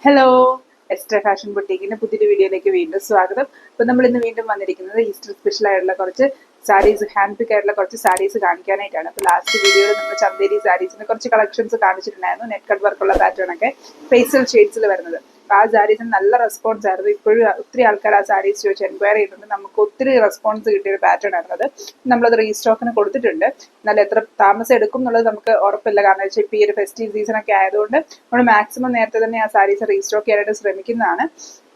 Hello, ester fashion ബുട്ടീക്കിന്റെ പുതിയൊരു വീഡിയോയിലേക്ക് വീണ്ടും സ്വാഗതം. അപ്പോൾ നമ്മൾ ഇന്ന് വീണ്ടും വന്നിരിക്കുന്നത് ഈസ്റ്റർ സ്പെഷ്യൽ ആയിട്ടുള്ള കുറച്ച് സാരീസ്, ഹാൻഡ് പിക്ക് ആയിട്ടുള്ള കുറച്ച് സാരീസ് കാണിക്കാനായിട്ടാണ്. അപ്പോൾ ലാസ്റ്റ് വീഡിയോയിൽ നമ്മൾ ചന്തേരി സാരീസിന് കുറച്ച് കളക്ഷൻസ് കാണിച്ചിട്ടുണ്ടായിരുന്നു. നെറ്റ് കട്ട് വർക്കുള്ള പാറ്റേൺ ഒക്കെ പേസ്റ്റൽ ഷെയ്ഡ്സിൽ വരുന്നത്. അപ്പോൾ ആ സാരീസിന് നല്ല റെസ്പോൺസ് ആയിരുന്നു. ഇപ്പോഴും ഒത്തിരി ആൾക്കാർ ആ സാരീസ് ചോദിച്ച് എൻക്വയറി ചെയ്തിട്ടുണ്ട്. നമുക്ക് ഒത്തിരി റെസ്പോൺസ് കിട്ടിയൊരു പാറ്റേൺ ആയിരുന്നത്. നമ്മളത് റീസ്റ്റോക്കിന് കൊടുത്തിട്ടുണ്ട്. എന്നാൽ എത്ര താമസം എടുക്കും എന്നുള്ളത് നമുക്ക് ഉറപ്പില്ല. കാരണം വെച്ചാൽ ഇപ്പോൾ ഈ ഒരു ഫെസ്റ്റീവ് സീസൺ ഒക്കെ ആയതുകൊണ്ട് നമ്മൾ മാക്സിമം നേരത്തെ തന്നെ ആ സാരീസ് റീസ്റ്റോക്ക് ചെയ്യാനായിട്ട് ശ്രമിക്കുന്നതാണ്.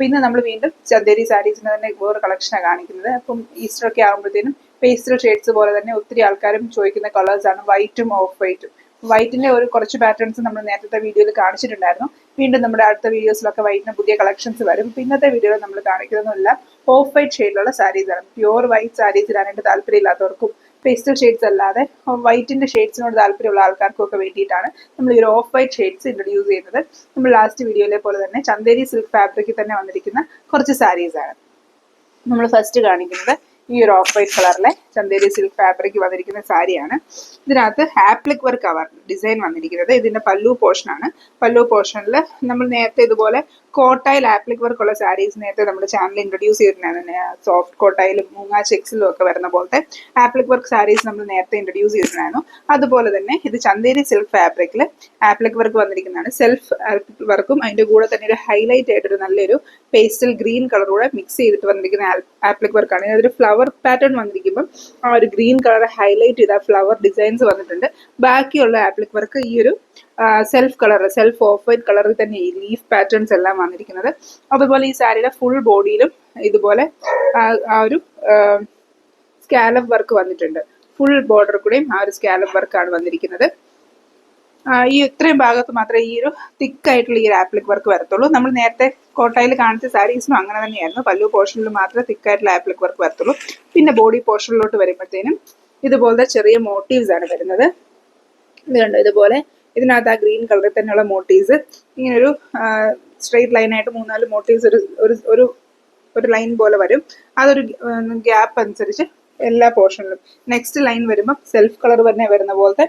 പിന്നെ നമ്മൾ വീണ്ടും ചന്തേരി സാരീസിന് തന്നെ വേറെ കളക്ഷനാണ് കാണിക്കുന്നത്. അപ്പം ഈസ്റ്റർ ഒക്കെ ആകുമ്പോഴത്തേനും പേസ്റ്റൽ ഷെയ്ഡ്സ് പോലെ തന്നെ ഒത്തിരി ആൾക്കാരും ചോദിക്കുന്ന കളേഴ്സാണ് വൈറ്റും ഓഫ് വൈറ്റും. വൈറ്റിന്റെ ഒരു കുറച്ച് പാറ്റേൺസ് നമ്മൾ നേരത്തെ വീഡിയോയിൽ കാണിച്ചിട്ടുണ്ടായിരുന്നു. വീണ്ടും നമ്മുടെ അടുത്ത വീഡിയോസിലൊക്കെ വൈറ്റിന് പുതിയ കളക്ഷൻസ് വരും. പിന്നത്തെ വീഡിയോയിൽ നമ്മൾ കാണിക്കുന്നതെല്ലാം ഓഫ് വൈറ്റ് ഷെയ്ഡിലുള്ള സാരീസാണ്. പ്യുവർ വൈറ്റ് സാരീസ് ഇടാനായിട്ട് താല്പര്യമില്ലാത്തവർക്കും പേസ്റ്റൽ ഷെയ്ഡ്സ് അല്ലാതെ വൈറ്റിന്റെ ഷെയ്ഡ്സിനോട് താല്പര്യമുള്ള ആൾക്കാർക്കും ഒക്കെ വേണ്ടിയിട്ടാണ് നമ്മൾ ഈ ഒരു ഓഫ് വൈറ്റ് ഷെയ്ഡ്സ് ഇൻട്രൊഡ്യൂസ് ചെയ്യുന്നത്. നമ്മൾ ലാസ്റ്റ് വീഡിയോയിലെ പോലെ തന്നെ ചന്തേരി സിൽക്ക് ഫാബ്രിക്കിൽ തന്നെ വന്നിരിക്കുന്ന കുറച്ച് സാരീസാണ്. നമ്മൾ ഫസ്റ്റ് കാണിക്കുന്നത് ഈ ഒരു ഓഫ് വൈറ്റ് കളറിലെ ചന്തേരി സിൽക്ക് ഫാബ്രിക് വന്നിരിക്കുന്ന സാരിയാണ്. ഇതിനകത്ത് ആപ്ലിക് വർക്ക് കവർ ഡിസൈൻ വന്നിരിക്കുന്നത്. ഇതിന്റെ പല്ലു പോർഷനാണ്. പല്ലു പോർഷനിൽ നമ്മൾ നേരത്തെ ഇതുപോലെ കോട്ടായിൽ ആപ്ലിക് വർക്ക് ഉള്ള സാരീസ് നേരത്തെ നമ്മുടെ ചാനൽ ഇൻട്രൊഡ്യൂസ് ചെയ്തിട്ടുണ്ടായിരുന്നു. സോഫ്റ്റ് കോട്ടായിലും മൂങ്ങ ചെക്സിലും ഒക്കെ വരുന്ന പോലത്തെ ആപ്ലിക് വർക്ക് സാരീസ് നമ്മൾ നേരത്തെ ഇൻട്രൊഡ്യൂസ് ചെയ്തിട്ടുണ്ടായിരുന്നു. അതുപോലെ തന്നെ ഇത് ചന്തേരി സിൽക്ക് ഫാബ്രിക്കിൽ ആപ്ലിക് വർക്ക് വന്നിരിക്കുന്നതാണ്. സെൽഫ് ആപ്ലിക് വർക്കും അതിന്റെ കൂടെ തന്നെ ഒരു ഹൈലൈറ്റ് ആയിട്ടൊരു നല്ലൊരു പേസ്റ്റൽ ഗ്രീൻ കളറൂടെ മിക്സ് ചെയ്തിട്ട് വന്നിരിക്കുന്ന ആപ്ലിക് വർക്കാണ്. അതൊരു ഫ്ലവർ പാറ്റേൺ വന്നിരിക്കുമ്പോൾ ആ ഒരു ഗ്രീൻ കളർ ഹൈലൈറ്റ് ചെയ്ത ഫ്ലവർ ഡിസൈൻസ് വന്നിട്ടുണ്ട്. ബാക്കിയുള്ള ആപ്ലിക് വർക്ക് ഈ ഒരു self colour, self of white കളറിൽ തന്നെ ഈ ലീഫ് പാറ്റേൺസ് എല്ലാം വന്നിരിക്കുന്നത്. അതുപോലെ ഈ സാരിയുടെ ഫുൾ ബോഡിയിലും ഇതുപോലെ ആ ഒരു സ്കാലപ്പ് വർക്ക് വന്നിട്ടുണ്ട്. ഫുൾ ബോർഡർ കൂടെയും ആ ഒരു സ്കാലപ്പ് വർക്കാണ് വന്നിരിക്കുന്നത്. ഈ ഇത്രയും ഭാഗത്ത് മാത്രമേ ഈ ഒരു തിക്കായിട്ടുള്ള ഈ ഒരു ആപ്ലിക് വർക്ക് വരത്തുള്ളൂ. നമ്മൾ നേരത്തെ കോട്ടായിൽ കാണിച്ച സാരീസിനും അങ്ങനെ തന്നെയായിരുന്നു. പല്ലു പോർഷനിൽ മാത്രമേ തിക്കായിട്ടുള്ള ആപ്ലിക് വർക്ക് വരത്തുള്ളൂ. പിന്നെ ബോഡി പോർഷനിലോട്ട് വരുമ്പോഴത്തേനും ഇതുപോലത്തെ ചെറിയ മോട്ടീവ്സ് ആണ് വരുന്നത്. ഇത് കണ്ടോ, ഇതുപോലെ ഇതിനകത്ത് ആ ഗ്രീൻ കളറിൽ തന്നെയുള്ള മോട്ടീവ്സ് ഇങ്ങനൊരു സ്ട്രെയിറ്റ് ലൈനായിട്ട് 3-4 മോട്ടീവ്സ് ഒരു ലൈൻ പോലെ വരും. അതൊരു ഗ്യാപ്പ് അനുസരിച്ച് എല്ലാ പോർഷനിലും നെക്സ്റ്റ് ലൈൻ വരുമ്പോൾ സെൽഫ് കളർ തന്നെ വരുന്ന പോലത്തെ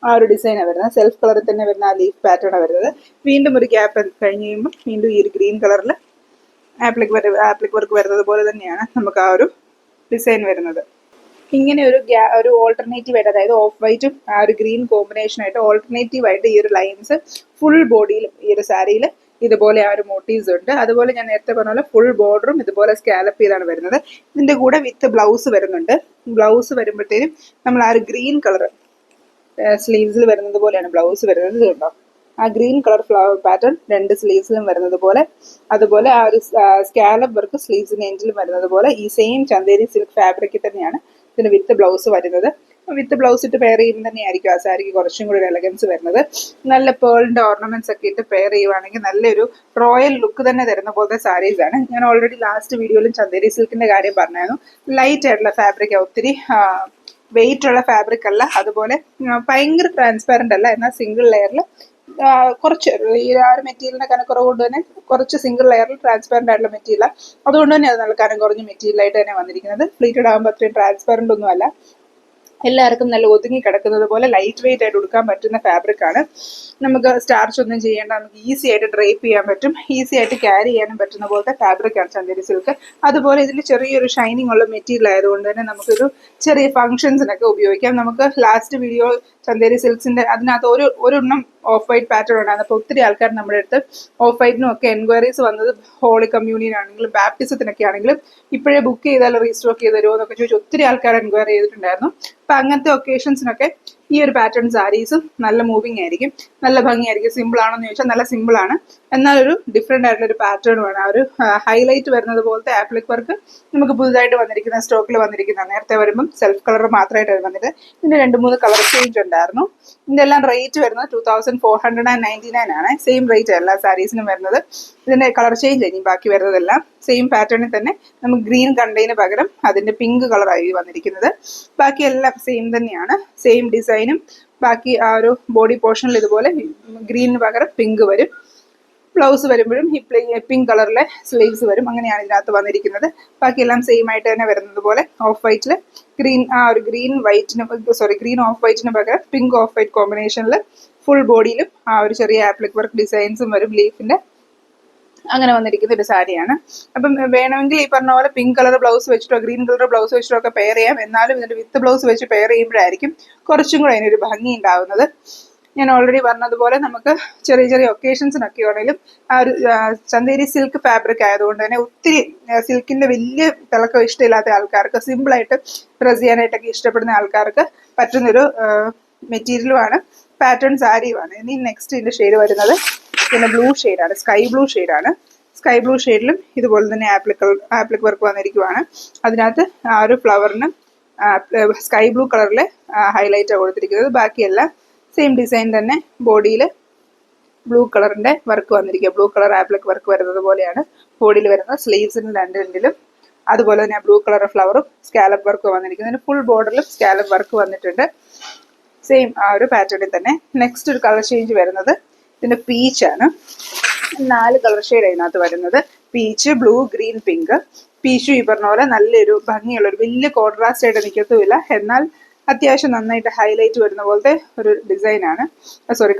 ആ ഒരു ഡിസൈനാണ് വരുന്നത്. സെൽഫ് കളറിൽ തന്നെ വരുന്ന ആ ലീഫ് പാറ്റേണാണ് വരുന്നത്. വീണ്ടും ഒരു ഗ്യാപ്പ് കഴിഞ്ഞ് കഴിയുമ്പോൾ വീണ്ടും ഈ ഒരു ഗ്രീൻ കളറിൽ ആപ്ലിക് വർക്ക് വരുന്നത് പോലെ തന്നെയാണ് നമുക്ക് ആ ഒരു ഡിസൈൻ വരുന്നത്. ഇങ്ങനെ ഒരു ഓൾട്ടർനേറ്റീവ് ആയിട്ട്, അതായത് ഓഫ് വൈറ്റും ആ ഒരു ഗ്രീൻ കോമ്പിനേഷൻ ആയിട്ട് ഓൾട്ടർനേറ്റീവ് ആയിട്ട് ഈ ഒരു ലൈൻസ് ഫുൾ ബോഡിയിലും ഈ ഒരു സാരിയിൽ ഇതുപോലെ ആ ഒരു മോട്ടീവ്സ് ഉണ്ട്. അതുപോലെ ഞാൻ നേരത്തെ പറഞ്ഞ പോലെ ഫുൾ ബോർഡറും ഇതുപോലെ സ്കാലപ്പ് ചെയ്താണ് വരുന്നത്. ഇതിന്റെ കൂടെ വിത്ത് ബ്ലൗസ് വരുന്നുണ്ട്. ബ്ലൗസ് വരുമ്പോഴത്തേനും നമ്മൾ ആ ഒരു ഗ്രീൻ കളർ സ്ലീവ്സിൽ വരുന്നത് പോലെയാണ് ബ്ലൗസ് വരുന്നത്. കേട്ടോ, ആ ഗ്രീൻ കളർ ഫ്ലവർ പാറ്റേൺ 2 സ്ലീവ്സിലും വരുന്നത് പോലെ, അതുപോലെ ആ ഒരു സ്കാലപ്പ് വർക്ക് സ്ലീവ്സിന് എൻഡിലും വരുന്നത് പോലെ ഈ സെയിം ചന്തേരി സിൽക്ക് ഫാബ്രിക്കിൽ തന്നെയാണ് ഇതിന് വിത്ത് ബ്ലൗസ് വരുന്നത്. വിത്ത് ബ്ലൗസ് ഇട്ട് പെയർ ചെയ്യുമ്പോൾ തന്നെയായിരിക്കും ആ സാരിക്ക് കുറച്ചും കൂടി ഒരു എലഗൻസ് വരുന്നത്. നല്ല പേളിന്റെ ഓർണമെന്റ്സ് ഒക്കെ ഇട്ട് പെയർ ചെയ്യുവാണെങ്കിൽ നല്ലൊരു റോയൽ ലുക്ക് തന്നെ തരുന്ന പോലത്തെ സാരീസ് ആണ്. ഞാൻ ഓൾറെഡി ലാസ്റ്റ് വീഡിയോയിലും ചന്തേരി സിൽക്കിന്റെ കാര്യം പറഞ്ഞായിരുന്നു. ലൈറ്റ് ആയിട്ടുള്ള ഫാബ്രിക്, ഒത്തിരി വെയിറ്റ് ഉള്ള ഫാബ്രിക് അല്ല, അതുപോലെ ഭയങ്കര ട്രാൻസ്പാരന്റ് അല്ല, എന്നാൽ സിംഗിൾ ലെയറിൽ കുറച്ച് ഈ ആ ഒരു മെറ്റീരിയലിന്റെ കനക്കുറവ് കൊണ്ട് തന്നെ കുറച്ച് സിംഗിൾ ലെയറിൽ ട്രാൻസ്പാരന്റ് ആയിട്ടുള്ള മെറ്റീരിയൽ, അതുകൊണ്ട് തന്നെ അത് നല്ല കനം കുറഞ്ഞ മെറ്റീരിയൽ ആയിട്ട് തന്നെ വന്നിരിക്കുന്നത്. പ്ലീറ്റഡ് ആകുമ്പോൾ അത്രയും ട്രാൻസ്പാരന്റ് ഒന്നും അല്ല, എല്ലാവർക്കും നല്ല ഒതുങ്ങി കിടക്കുന്നത് പോലെ ലൈറ്റ് വെയിറ്റ് ആയിട്ട് എടുക്കാൻ പറ്റുന്ന ഫാബ്രിക് ആണ്. നമുക്ക് സ്റ്റാർച്ച് ഒന്നും ചെയ്യേണ്ട, നമുക്ക് ഈസി ആയിട്ട് ഡ്രേപ്പ് ചെയ്യാൻ പറ്റും, ഈസി ആയിട്ട് ക്യാരി ചെയ്യാനും പറ്റുന്ന പോലത്തെ ഫാബ്രിക് ആണ് ചന്തേരി സിൽക്ക്. അതുപോലെ ഇതിൽ ചെറിയൊരു ഷൈനിങ് ഉള്ള മെറ്റീരിയൽ ആയതുകൊണ്ട് തന്നെ നമുക്കൊരു ചെറിയ ഫംഗ്ഷൻസിനൊക്കെ ഉപയോഗിക്കാം. നമുക്ക് ലാസ്റ്റ് വീഡിയോ ചന്തേരി സിൽക്സിന്റെ അതിനകത്ത് ഒരെണ്ണം ഓഫ് വൈറ്റ് പാറ്റേൺ ഉണ്ടായിരുന്നു. അപ്പോൾ ഒത്തിരി ആൾക്കാർ നമ്മുടെ അടുത്ത് ഓഫ് വൈറ്റിനും ഒക്കെ എൻക്വയറീസ് വന്നത് ഹോളി കമ്മ്യൂണിയൻ ആണെങ്കിലും ബാപ്റ്റിസത്തിനൊക്കെ ആണെങ്കിലും ഇപ്പോഴേ ബുക്ക് ചെയ്താൽ റീസ്റ്റോക്ക് ചെയ്ത് തരുമോ എന്നൊക്കെ ചോദിച്ചു ഒത്തിരി ആൾക്കാർ എൻക്വയറി ചെയ്തിട്ടുണ്ടായിരുന്നു. അപ്പൊ അങ്ങനത്തെ ഒക്കേഷൻസിനൊക്കെ ഈ ഒരു പാറ്റേൺ സാരീസും നല്ല മൂവിങ് ആയിരിക്കും, നല്ല ഭംഗിയായിരിക്കും. സിമ്പിൾ ആണെന്ന് ചോദിച്ചാൽ നല്ല സിമ്പിൾ ആണ്, എന്നാൽ ഒരു ഡിഫറെന്റ് ആയിട്ടുള്ള ഒരു പാറ്റേൺ വേണം. ആ ഒരു ഹൈലൈറ്റ് വരുന്നത് പോലത്തെ ആപ്ലിക് വർക്ക് നമുക്ക് പുതുതായിട്ട് വന്നിരിക്കുന്ന സ്റ്റോക്കിൽ വന്നിരിക്കുന്ന, നേരത്തെ വരുമ്പം സെൽഫ് കളർ മാത്രമായിട്ട് വന്നിട്ട് ഇതിന്റെ 2-3 കളർ ചേഞ്ച് ഉണ്ടായിരുന്നു. ഇതിന്റെ എല്ലാം റേറ്റ് വരുന്നത് 2499 ആണ്. സെയിം റേറ്റ് എല്ലാ സാരീസിനും വരുന്നത്. ഇതിന്റെ കളർ ചേഞ്ച് ഇനി ബാക്കി വരുന്നതെല്ലാം സെയിം പാറ്റേണിൽ തന്നെ നമുക്ക് ഗ്രീൻ കണ്ടതിന് പകരം അതിന്റെ പിങ്ക് കളറായി വന്നിരിക്കുന്നത്. ബാക്കി എല്ലാം സെയിം തന്നെയാണ്, സെയിം ഡിസൈനും. ബാക്കി ആ ഒരു ബോഡി പോർഷനിൽ ഇതുപോലെ ഗ്രീനിന് പകരം പിങ്ക് വരും. ബ്ലൗസ് വരുമ്പോഴും ഈ പിങ്ക് കളറിലെ സ്ലീവ്സ് വരും. അങ്ങനെയാണ് ഇതിനകത്ത് വന്നിരിക്കുന്നത്. ബാക്കിയെല്ലാം സെയിം ആയിട്ട് തന്നെ വരുന്നത് പോലെ ഓഫ് വൈറ്റിൽ ഗ്രീൻ, ആ ഒരു ഗ്രീൻ ഓഫ് വൈറ്റിന് പകരം പിങ്ക് ഓഫ് വൈറ്റ് കോമ്പിനേഷനിൽ ഫുൾ ബോഡിയിലും ആ ഒരു ചെറിയ ആപ്ലിക് വർക്ക് ഡിസൈൻസും വരും ലീഫിന്റെ. അങ്ങനെ വന്നിരിക്കുന്ന ഒരു സാരിയാണ്. അപ്പം വേണമെങ്കിൽ ഈ പറഞ്ഞ പോലെ പിങ്ക് കളർ ബ്ലൗസ് വെച്ചിട്ടോ ഗ്രീൻ കളർ ബ്ലൗസ് വെച്ചിട്ടോ ഒക്കെ പെയർ ചെയ്യാം. എന്നാലും ഇതിന്റെ വിത്ത് ബ്ലൗസ് വെച്ച് പെയർ ചെയ്യുമ്പോഴായിരിക്കും കുറച്ചും കൂടെ അതിനൊരു ഭംഗി ഉണ്ടാവുന്നത്. ഞാൻ ഓൾറെഡി പറഞ്ഞതുപോലെ നമുക്ക് ചെറിയ ചെറിയ ഒക്കേഷൻസിനൊക്കെ ആണെങ്കിലും ആ ഒരു ചന്തേരി സിൽക്ക് ഫാബ്രിക് ആയതുകൊണ്ട് തന്നെ ഒത്തിരി സിൽക്കിന്റെ വലിയ തിളക്കം ഇഷ്ടമില്ലാത്ത ആൾക്കാർക്ക് സിമ്പിളായിട്ട് ഡ്രസ് ചെയ്യാനായിട്ടൊക്കെ ഇഷ്ടപ്പെടുന്ന ആൾക്കാർക്ക് പറ്റുന്നൊരു മെറ്റീരിയലുമാണ്, പാറ്റേൺ സാരിയുമാണ്. ഇനി നെക്സ്റ്റ് ഇതിന്റെ ഷെയ്ഡ് വരുന്നത് പിന്നെ ബ്ലൂ ഷെയ്ഡാണ്, സ്കൈ ബ്ലൂ ഷെയ്ഡാണ്. സ്കൈ ബ്ലൂ ഷെയ്ഡിലും ഇതുപോലെ തന്നെ ആപ്ലിക് വർക്ക് വന്നിരിക്കുവാണ്. അതിനകത്ത് ആ ഒരു ഫ്ലവറിന് സ്കൈ ബ്ലൂ കളറിലെ ഹൈലൈറ്റാണ് കൊടുത്തിരിക്കുന്നത്. ബാക്കിയെല്ലാം സെയിം ഡിസൈൻ തന്നെ ബോഡിയിൽ ബ്ലൂ കളറിന്റെ വർക്ക് വന്നിരിക്കുക. ബ്ലൂ കളർ ആപ്ലിക് വർക്ക് വരുന്നത് പോലെയാണ് ബോഡിയിൽ വരുന്നത്. സ്ലീവ്സിന് രണ്ടിലും അതുപോലെ തന്നെ ബ്ലൂ കളർ ഫ്ലവറും സ്കാലപ്പ് വർക്കും വന്നിരിക്കുന്നത്. ഫുൾ ബോർഡറിലും സ്കാലപ്പ് വർക്ക് വന്നിട്ടുണ്ട്. സെയിം ആ ഒരു പാറ്റേണിൽ തന്നെ. നെക്സ്റ്റ് ഒരു കളർ ചേഞ്ച് വരുന്നത് ഇതിന്റെ പീച്ചാണ്. 4 കളർ ഷെയ്ഡ് അതിനകത്ത് വരുന്നത്. Peach, blue, green, pink. പീച്ചും ഈ പറഞ്ഞ പോലെ നല്ലൊരു ഭംഗിയുള്ള ഒരു വലിയ കോൺട്രാസ്റ്റ് ആയിട്ട് നിൽക്കത്തുമില്ല, എന്നാൽ അത്യാവശ്യം നന്നായിട്ട് ഹൈലൈറ്റ് വരുന്ന പോലത്തെ ഒരു ഡിസൈനാണ്,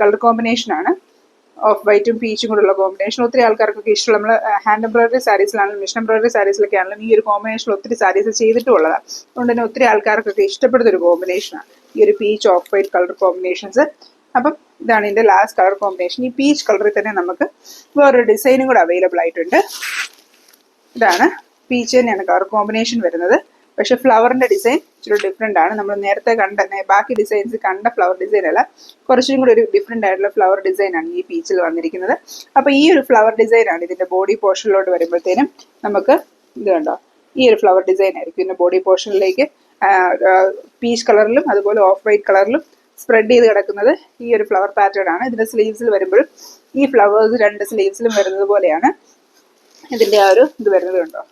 കളർ കോമ്പിനേഷൻ ആണ്. ഓഫ് വൈറ്റും പീച്ചും കൂടെയുള്ള കോമ്പിനേഷൻ ഒത്തിരി ആൾക്കാർക്കൊക്കെ ഇഷ്ടം. നമ്മൾ ഹാൻഡ് എംബ്രോയിഡറി സാരീസിലാണെങ്കിലും മിഷൻ എംബ്രോയിഡറി സാരീസിലൊക്കെ ആണെങ്കിലും ഈ ഒരു കോമ്പിനേഷൻ ഒത്തിരി സാരീസ് ചെയ്തിട്ടുള്ളതാണ്. അതുകൊണ്ട് തന്നെ ഒത്തിരി ആൾക്കാർക്കൊക്കെ ഇഷ്ടപ്പെടുന്ന ഒരു കോമ്പിനേഷനാണ് ഈ ഒരു peach of white colour combinations. അപ്പം ഇതാണ് ഇതിന്റെ ലാസ്റ്റ് കളർ കോമ്പിനേഷൻ. ഈ പീച്ച് കളറിൽ തന്നെ നമുക്ക് വേറൊരു ഡിസൈനും കൂടെ അവൈലബിൾ ആയിട്ടുണ്ട്. ഇതാണ് പീച്ച് തന്നെയാണ് കളർ കോമ്പിനേഷൻ വരുന്നത്. പക്ഷെ ഫ്ലവറിന്റെ ഡിസൈൻ ഇച്ചിരി ഡിഫറെന്റ് ആണ്. നമ്മൾ നേരത്തെ കണ്ട ബാക്കി ഡിസൈൻസ് കണ്ട ഫ്ലവർ ഡിസൈൻ അല്ല, കുറച്ചും കൂടി ഒരു ഡിഫറെന്റ് ആയിട്ടുള്ള ഫ്ലവർ ഡിസൈൻ ആണ് ഈ പീച്ചിൽ വന്നിരിക്കുന്നത്. അപ്പൊ ഈ ഒരു ഫ്ലവർ ഡിസൈൻ ആണ് ഇതിന്റെ ബോഡി പോർഷനിലോട്ട് വരുമ്പോഴത്തേനും നമുക്ക് ഇത് കണ്ടോ, ഈ ഒരു ഫ്ലവർ ഡിസൈൻ ആയിരിക്കും ഇതിന്റെ ബോഡി പോർഷനിലേക്ക് പീച്ച് കളറിലും അതുപോലെ ഓഫ് വൈറ്റ് കളറിലും സ്പ്രെഡ് ചെയ്ത് കിടക്കുന്നത്. ഈ ഒരു ഫ്ലവർ പാറ്റേൺ ആണ്. ഇതിന്റെ സ്ലീവ്സിൽ വരുമ്പോഴും ഈ ഫ്ലവേഴ്സ് 2 സ്ലീവ്സിലും വരുന്നത് പോലെയാണ് ഇതിന്റെ ആ ഒരു ഇത് വരുന്നത്. കണ്ടോ,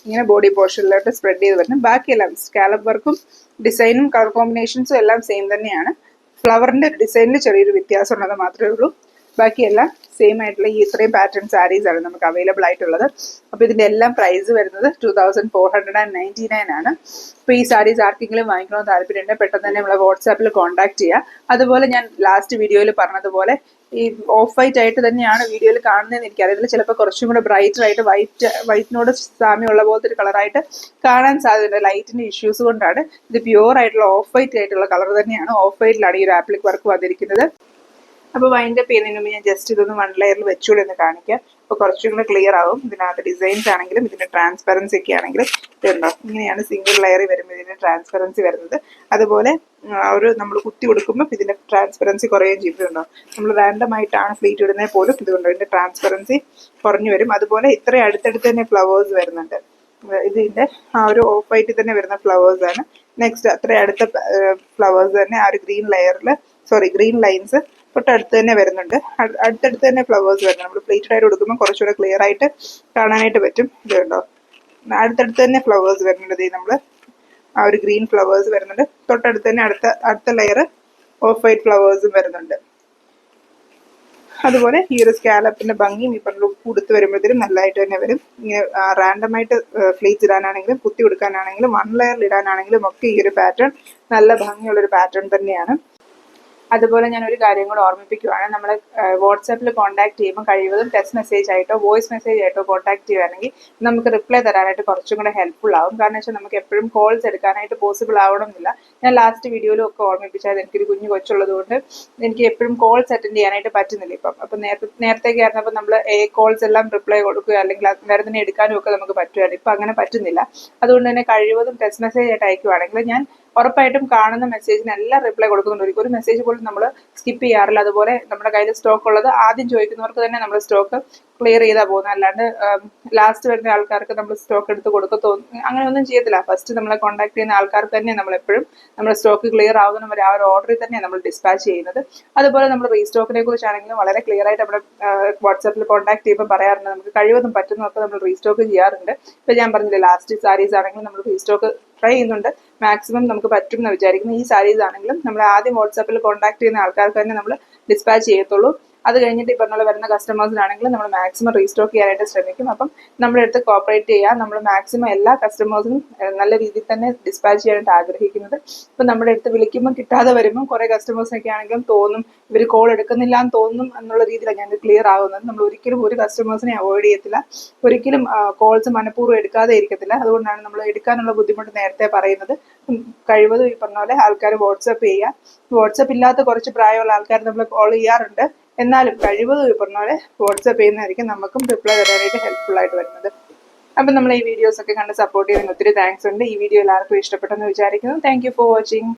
ഇങ്ങനെ ബോഡി പോർഷനിലോട്ട് സ്പ്രെഡ് ചെയ്ത് വരുന്നത്. ബാക്കിയെല്ലാം സ്കാലപ്പ് വർക്കും ഡിസൈനും കളർ കോമ്പിനേഷൻസും എല്ലാം സെയിം തന്നെയാണ്. ഫ്ലവറിന്റെ ഡിസൈനിൽ ചെറിയൊരു വ്യത്യാസം ഉള്ളത് മാത്രമേ ഉള്ളൂ. ബാക്കിയെല്ലാം സെയിം ആയിട്ടുള്ള ഈ ഇത്രയും പാറ്റേൺ സാരീസ് ആണ് നമുക്ക് അവൈലബിൾ ആയിട്ടുള്ളത്. അപ്പോൾ ഇതിന്റെ എല്ലാം പ്രൈസ് വരുന്നത് 2499 ആണ്. അപ്പോൾ ഈ സാരീസ് ആർക്കെങ്കിലും വാങ്ങിക്കണമെന്ന് താല്പര്യമുണ്ട് പെട്ടെന്ന് തന്നെ നമ്മളെ വാട്സാപ്പിൽ കോൺടാക്ട് ചെയ്യുക. അതുപോലെ ഞാൻ ലാസ്റ്റ് വീഡിയോയിൽ പറഞ്ഞതുപോലെ ഈ ഓഫ് വൈറ്റ് ആയിട്ട് തന്നെയാണ് വീഡിയോയിൽ കാണുന്നതെന്ന് എനിക്കറിയില്ല. ചിലപ്പോൾ കുറച്ചും കൂടെ ബ്രൈറ്റർ ആയിട്ട് വൈറ്റിനോട് സാമ്യമുള്ള പോലത്തെ ഒരു കളറായിട്ട് കാണാൻ സാധ്യതയുണ്ട്. ലൈറ്റിന്റെ ഇഷ്യൂസ് കൊണ്ടാണ്. ഇത് പ്യുവർ ആയിട്ടുള്ള ഓഫ് വൈറ്റ് ആയിട്ടുള്ള കളർ തന്നെയാണ്. ഓഫ് വൈറ്റിലാണ് ഈ ഒരു ആപ്ലിക് വർക്ക് വന്നിരിക്കുന്നത്. അപ്പോൾ വൈൻഡപ്പ് ചെയ്യുന്നതിന് മുമ്പ് ഞാൻ ജസ്റ്റ് ഇതൊന്ന് 1 ലെയറിൽ വെച്ചുകൂടി ഒന്ന് കാണിക്കാം. അപ്പോൾ കുറച്ചും കൂടെ ക്ലിയർ ആവും. ഇതിനകത്ത് ഡിസൈൻസ് ആണെങ്കിലും ഇതിന്റെ ട്രാൻസ്പെറൻസി ഒക്കെ ആണെങ്കിലും ഇതുണ്ടോ, ഇങ്ങനെയാണ് സിംഗിൾ ലെയറിൽ വരുമ്പോൾ ഇതിന്റെ ട്രാൻസ്പെറൻസി വരുന്നത്. അതുപോലെ നമ്മൾ കുത്തി കൊടുക്കുമ്പോൾ ഇതിന്റെ ട്രാൻസ്പെറൻസി കുറയുകയും ചെയ്തിട്ടുണ്ടോ. നമ്മൾ റാൻഡം ആയിട്ടാണ് ഫ്ലീറ്റ് ഇടുന്നത് പോലും ഇതുകൊണ്ടോ ഇതിന്റെ ട്രാൻസ്പെറൻസി കുറഞ്ഞു വരും. അതുപോലെ ഇത്രയും അടുത്തടുത്ത് തന്നെ ഫ്ലവേഴ്സ് വരുന്നുണ്ട്. ഇതിന്റെ ആ ഒരു ഓഫ് വൈറ്റിൽ തന്നെ വരുന്ന ഫ്ലവേഴ്സ് ആണ്. നെക്സ്റ്റ് അത്രയും അടുത്ത ഫ്ലവേഴ്സ് തന്നെ ആ ഒരു ഗ്രീൻ ലൈൻസ് തൊട്ടടുത്ത് തന്നെ വരുന്നുണ്ട്. അടുത്തടുത്ത് തന്നെ ഫ്ലവേഴ്സ് വരുന്നുണ്ട്. നമ്മൾ പ്ലേറ്റഡ് ആയിട്ട് കൊടുക്കുമ്പോൾ കുറച്ചുകൂടെ ക്ലിയർ ആയിട്ട് കാണാനായിട്ട് പറ്റും. ഇത് കണ്ടോ, അടുത്തടുത്ത് തന്നെ ഫ്ലവേഴ്സ് വരുന്നുണ്ട്. നമ്മൾ ആ ഒരു ഗ്രീൻ ഫ്ലവേഴ്സ് വരുന്നുണ്ട്. തൊട്ടടുത്ത് തന്നെ അടുത്ത ലെയർ ഓഫ് വൈറ്റ് ഫ്ലവേഴ്സും വരുന്നുണ്ട്. അതുപോലെ ഈ ഒരു സ്കാലപ്പിന്റെ ഭംഗിയും ഈ പറഞ്ഞ കൊടുത്ത് വരുമ്പോഴത്തേനും നല്ലതായിട്ട് തന്നെ വരും. ഇങ്ങനെ റാൻഡമായിട്ട് ഫ്ലീറ്റ്സ് ഇടാനാണെങ്കിലും കുത്തി കൊടുക്കാനാണെങ്കിലും 1 ലെയറിൽ ഇടാനാണെങ്കിലും ഒക്കെ ഈ ഒരു പാറ്റേൺ നല്ല ഭംഗിയുള്ളൊരു പാറ്റേൺ തന്നെയാണ്. അതുപോലെ ഞാൻ ഒരു കാര്യം കൂടെ ഓർമ്മിപ്പിക്കുകയാണ്. നമ്മൾ വാട്സാപ്പിൽ കോൺടാക്ട് ചെയ്യുമ്പോൾ കഴിവതും ടെക്സ്റ്റ് മെസ്സേജ് ആയിട്ടോ വോയിസ് മെസ്സേജ് ആയിട്ടോ കോൺടാക്ട് ചെയ്യുകയാണെങ്കിൽ നമുക്ക് റിപ്ലൈ തരാനായിട്ട് കുറച്ചും കൂടെ ഹെൽപ്ഫുൾ ആവും. കാരണം വെച്ചാൽ നമുക്ക് എപ്പോഴും കോൾസ് എടുക്കാനായിട്ട് പോസിബിൾ ആവണമെന്നില്ല. ഞാൻ ലാസ്റ്റ് വീഡിയോയിലും ഒക്കെ ഓർമ്മിപ്പിച്ചാൽ എനിക്കൊരു കുഞ്ഞു കൊച്ചുള്ളത് കൊണ്ട് എനിക്ക് എപ്പോഴും കോൾസ് അറ്റൻഡ് ചെയ്യാനായിട്ട് പറ്റുന്നില്ല ഇപ്പം. അപ്പം നേരത്തേക്ക് ആയിരുന്നപ്പോൾ നമ്മൾ കോൾസ് എല്ലാം റിപ്ലൈ കൊടുക്കുക അല്ലെങ്കിൽ വരുന്നതിനെ എടുക്കാനും ഒക്കെ നമുക്ക് പറ്റുമായിരുന്നു. ഇപ്പം അങ്ങനെ പറ്റുന്നില്ല. അതുകൊണ്ട് തന്നെ കഴിവതും ടെക്സ്റ്റ് മെസ്സേജ് ആയിട്ട് അയക്കുകയാണെങ്കിൽ ഞാൻ ഉറപ്പായിട്ടും കാണുന്ന മെസ്സേജിന് എല്ലാം റിപ്ലൈ കൊടുക്കുന്നുണ്ട്. ഒരു മെസ്സേജ് പോലും നമ്മൾ സ്കിപ്പ് ചെയ്യാറില്ല. അതുപോലെ നമ്മുടെ കയ്യിൽ സ്റ്റോക്ക് ഉള്ളത് ആദ്യം ചോദിക്കുന്നവർക്ക് തന്നെ നമ്മൾ സ്റ്റോക്ക് ക്ലിയർ ചെയ്താൽ പോകുന്നത്. അല്ലാണ്ട് ലാസ്റ്റ് വരുന്ന ആൾക്കാർക്ക് നമ്മൾ സ്റ്റോക്ക് എടുത്ത് അങ്ങനെ ഒന്നും ചെയ്യത്തില്ല. ഫസ്റ്റ് നമ്മളെ കോൺടാക്ട് ചെയ്യുന്ന ആൾക്കാർക്ക് തന്നെ നമ്മൾ എപ്പോഴും നമ്മുടെ സ്റ്റോക്ക് ക്ലിയർ ആവുന്ന വരെ ആ ഒരു ഓർഡറിൽ തന്നെ നമ്മൾ ഡിസ്പാച്ച് ചെയ്യുന്നത്. അതുപോലെ നമ്മൾ റീസ്റ്റോക്കിനെ കുറിച്ചാണെങ്കിലും വളരെ ക്ലിയർ ആയിട്ട് നമ്മുടെ വാട്സാപ്പിൽ കോൺടാക്ട് ചെയ്യുമ്പോൾ പറയാറുണ്ട്. നമുക്ക് കഴിവതും പറ്റുന്നതൊക്കെ നമ്മൾ റീസ്റ്റോക്ക് ചെയ്യാറുണ്ട്. ഇപ്പം ഞാൻ പറഞ്ഞില്ലേ, ലാസ്റ്റ് സാരീസ് ആണെങ്കിലും നമ്മൾ റീസ്റ്റോക്ക് ട്രൈ ചെയ്യുന്നുണ്ട്. മാക്സിമം നമുക്ക് പറ്റും എന്ന് വിചാരിക്കുന്നു. ഈ സാരീസ് ആണെങ്കിലും നമ്മൾ ആദ്യം വാട്സാപ്പിൽ കോൺടാക്ട് ചെയ്യുന്ന ആൾക്കാർക്ക് തന്നെ നമ്മൾ ഡിസ്പാച്ച് ചെയ്യത്തുള്ളൂ. അത് കഴിഞ്ഞിട്ട് ഈ പറഞ്ഞ വരുന്ന കസ്റ്റമേഴ്സിനാണെങ്കിൽ നമ്മൾ മാക്സിമം റീസ്റ്റോക്ക് ചെയ്യാനായിട്ട് ശ്രമിക്കും. അപ്പം നമ്മുടെ അടുത്ത് കോപ്പറേറ്റ് ചെയ്യുക. നമ്മൾ മാക്സിമം എല്ലാ കസ്റ്റമേഴ്സിനും നല്ല രീതിയിൽ തന്നെ ഡിസ്പാച്ച് ചെയ്യാനായിട്ട് ആഗ്രഹിക്കുന്നത്. ഇപ്പം നമ്മുടെ അടുത്ത് വിളിക്കുമ്പോൾ കിട്ടാതെ വരുമ്പോൾ കുറേ കസ്റ്റമേഴ്സിനൊക്കെ ആണെങ്കിലും തോന്നും ഇവർ കോൾ എടുക്കുന്നില്ല എന്ന് തോന്നും എന്നുള്ള രീതിയിലാണ് ഞങ്ങൾക്ക് ക്ലിയർ ആകുന്നത്. നമ്മൾ ഒരിക്കലും ഒരു കസ്റ്റമേഴ്സിനെ അവോയ്ഡ് ചെയ്യത്തില്ല, ഒരിക്കലും കോൾസ് മനഃപൂർവ്വം എടുക്കാതെ ഇരിക്കത്തില്ല. അതുകൊണ്ടാണ് നമ്മൾ എടുക്കാനുള്ള ബുദ്ധിമുട്ട് നേരത്തെ പറയുന്നത്. കഴിവതും ഈ പറഞ്ഞ പോലെ ആൾക്കാർ വാട്സപ്പ് ചെയ്യുക. വാട്സപ്പ് ഇല്ലാത്ത കുറച്ച് പ്രായമുള്ള ആൾക്കാർ നമ്മൾ കോൾ ചെയ്യാറുണ്ട്. എന്നാലും കഴിവതും ഈ പറഞ്ഞ പോലെ വാട്സപ്പ് ചെയ്യുന്നതായിരിക്കും നമുക്കും റിപ്ലൈ തരാനായിട്ട് ഹെൽപ്ഫുൾ ആയിട്ട് വരുന്നത്. അപ്പം നമ്മൾ ഈ വീഡിയോസ് ഒക്കെ കണ്ട് സപ്പോർട്ട് ചെയ്യുന്നതിന് ഒത്തിരി താങ്ക്സ് ഉണ്ട്. ഈ വീഡിയോ എല്ലാവർക്കും ഇഷ്ടപ്പെട്ടെന്ന് വിചാരിക്കുന്നു. Thank you for watching.